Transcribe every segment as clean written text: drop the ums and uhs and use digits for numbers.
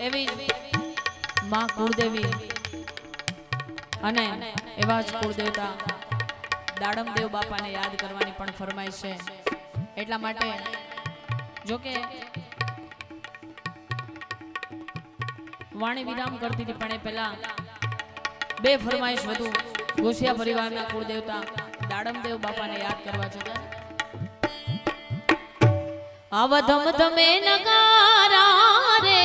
એવી માં કુળદેવી અને એવા જ કુળદેવતા દાડમદેવ બાપાને યાદ કરવાની પણ ફરમાઈશ છે। એટલા માટે જો કે વાણી વિરામ કરતી હતી પણ એ પહેલા બે ફરમાઈશ વધુ ગોસિયા પરિવારના કુળદેવતા દાડમદેવ બાપાને યાદ કરવા છે। આવા ધમ ધમે નગારા રે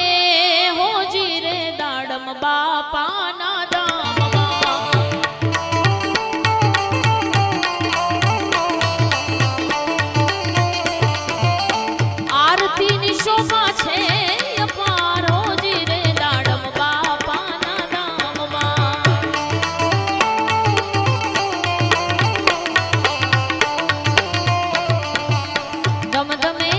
હોજી રે દાડમ બાપાના ધામમાં આરતીની શોભા છે અપાર હોજી રે દાડમ બાપાના ધામમાં ધમ ધમે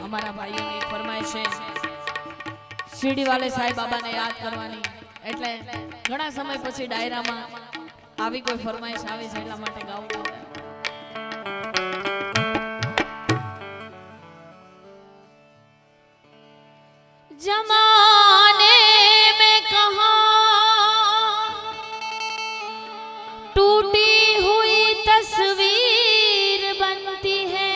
हमारा भाइयों ने फरमाइश है शिरडी वाले साईं बाबा ने याद करवानी एटले ઘણા સમય પછી ડાયરામાં આવી કોઈ ફરમાઈશ આવી છે એટલા માટે ગાવું પડે. जमाने में कहाँ टूटी हुई तस्वीर बनती है,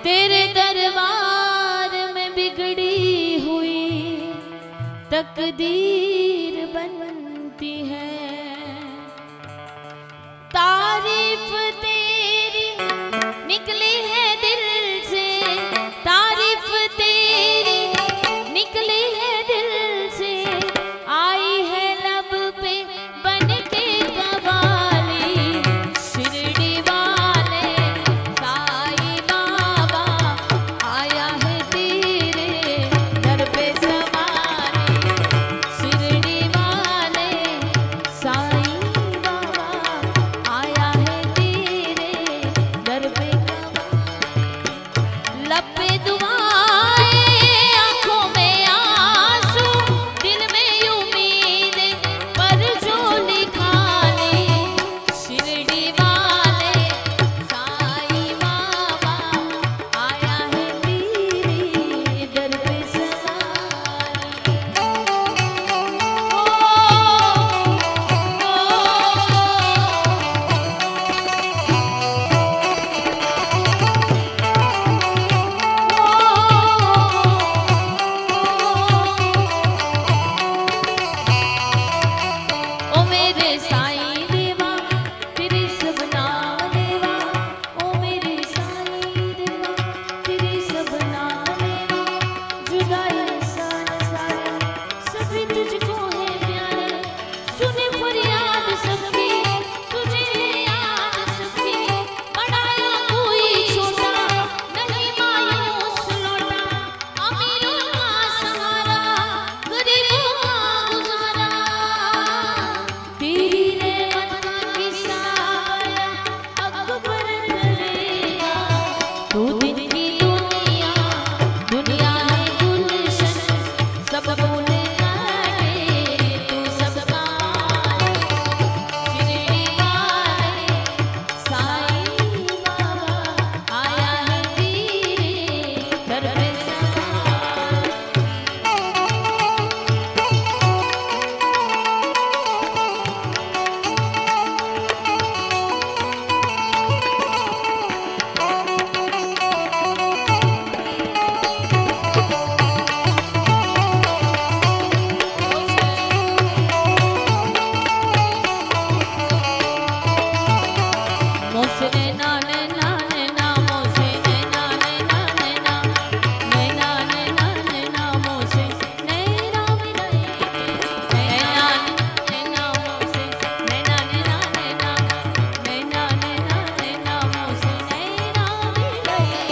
तेरे दरबार में बिगड़ी हुई तकदीर बनती है. तारीफ तेरी निकली है दिल से, तारीफ तेरी निकली है दिल से, आई है लब पे बन के कवाली. शिरडी वाले साईं बाबा आया है तेरे दर पे सवारी. शिरडी वाले साईं बाबा आया है तेरे दर पे कवाली. लब पे दुआएं, आंखों में आंसू, दिल में उम्मीद, पर जो लिखा ले. शिरडी वाले साईं बाबा आया है तेरे दर पे ओ मेरे साईं देवा तेरे सबना देवा. ओ मेरे साईं देवा तेरे सबना देवा. जुदाई सारा सभी तुझको है प्यारे. सुने फरियाद सबकी तुझे याद सबकी. बनाया कोई छोटा नहीं मायूस लौटा. अमीरों का सहारा गरीबों का गुजारा. तेरी रहमत की साया अकबर करेगा. तू दिन की दुनिया दुनिया है गुलशन, सब बोले गाने तू सबका मालिक. शिरडी वाले साईं बाबा आया है तेरे दर पे सवारी. मोसे नैना नैना नैना मोसे नैना नैना नैना नैना नैना नैना मोसे नैना मिलाए. नैना नैना मोसे नैना नैना नैना नैना नैना नैना मोसे नैना मिलाए.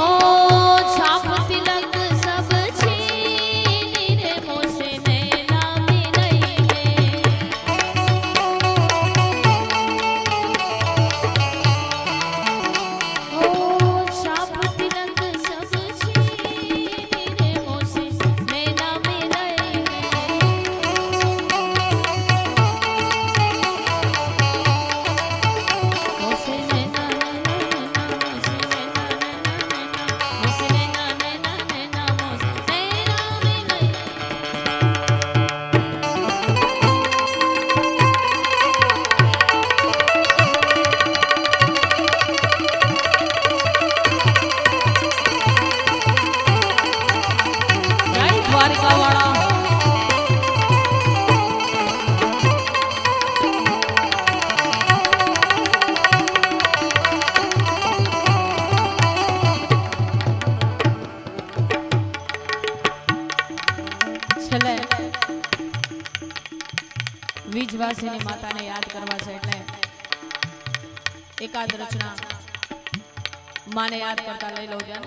ओ छाप तिलक सब छीनी रे मोसे नैना मिलाए. ओ छाप तिलक सब छीनी रे मोसे नैना मिलाए. मोसे नैना नैना नैना मोसे नैना नैना नैना मोसे नैना नैना मोसे नैना मिलाए. जय द्वारिका वाला. છેલ્લે વીજવાસીની માતાને યાદ કરવા છે એટલે એકાદ રચના માને યાદ કરતા લઈ લઉં ત્યાં.